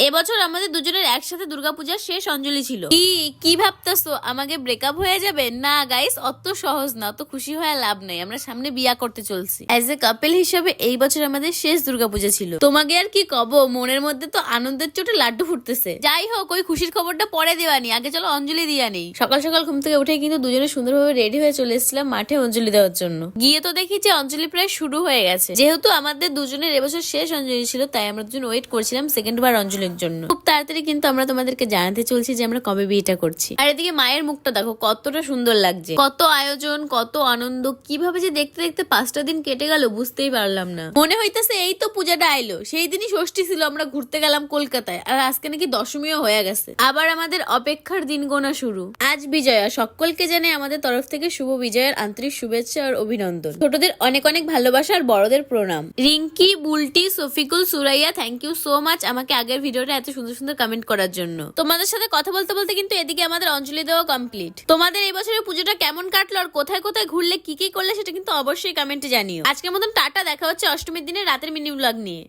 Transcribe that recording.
এবছর আমাদের দুজনের একসাথে দুর্গাপূজার শেষ অঞ্জলি ছিল। কি ভাবতেছো আমাকে ব্রেকআপ হয়ে যাবে? না গাইস, অত সহজ না, অত খুশি হয়ে লাভ নাই। আমরা সামনে বিয়া করতে চলছি। অ্যাজ এ কাপল হিসেবে এই বছর আমাদের শেষ দুর্গাপূজা ছিল। তোমাকে আর কি কব, মনের মধ্যে তো আনন্দের চোটে লাড্ডু ফুটতেছে। যাই হোক, ওই খুশির খবরটা পরে দেওয়ানি, আগে চলো অঞ্জলি দিয়া নেই। সকাল সকাল ঘুম থেকে উঠে কিন্তু দুজনে সুন্দরভাবে রেডি হয়ে চলে এসেছিলাম মাঠে অঞ্জলি দেওয়ার জন্য। গিয়ে তো দেখি যে অঞ্জলি প্রায় শুরু হয়ে গেছে। যেহেতু আমাদের দুজনের এবছর শেষ অঞ্জলি ছিল, তাই আমরা দুজন ওয়েট করছিলাম সেকেন্ড বার অঞ্জলির জন্য। খুব তাড়াতাড়ি কিন্তু আমরা তোমাদেরকে জানাতে চলছি যে আমরা কবে বিয়েটা করছি। আর এদিকে মায়ের মুখটা দেখো কতটা সুন্দর লাগছে, কত আয়োজন, কত আনন্দ। কিভাবে যে দেখতে দেখতে 5টা দিন কেটে গেল বুঝতেই পারলাম না। মনে হইতেছে এই তো পূজাটা আইলো, সেই দিনই ষষ্ঠী ছিল, আমরা ঘুরতে গেলাম কলকাতায়, আর আজকে নাকি দশমীও হয়ে গেছে। আবার আমাদের অপেক্ষার দিন গোনা শুরু। আজ বিজয়া, সকলকে জানাই আমাদের তরফ থেকে শুভ বিজয়ের আন্তরিক শুভেচ্ছা আর অভিনন্দন। ছোটদের অনেক অনেক ভালোবাসা আর বড়দের প্রণাম। Rinki, Bulti, Shafikul, Suraiya, thank you so much আমাকে আগের ভিডিওটা এত সুন্দর সুন্দর কমেন্ট করার জন্য। তোমাদের সাথে কথা বলতে বলতে কিন্তু এদিকে আমাদের অঞ্জলি দেওয়া কমপ্লিট। তোমাদের এই বছরের পুজোটা কেমন কাটলো আর কোথায় কোথায় ঘুরলে কি কি করলে সেটা কিন্তু অবশ্যই কমেন্টে জানিও। আজকের মতন টাটা, দেখা হচ্ছে অষ্টমীর দিনে রাতের মিনি ব্লগ নিয়ে।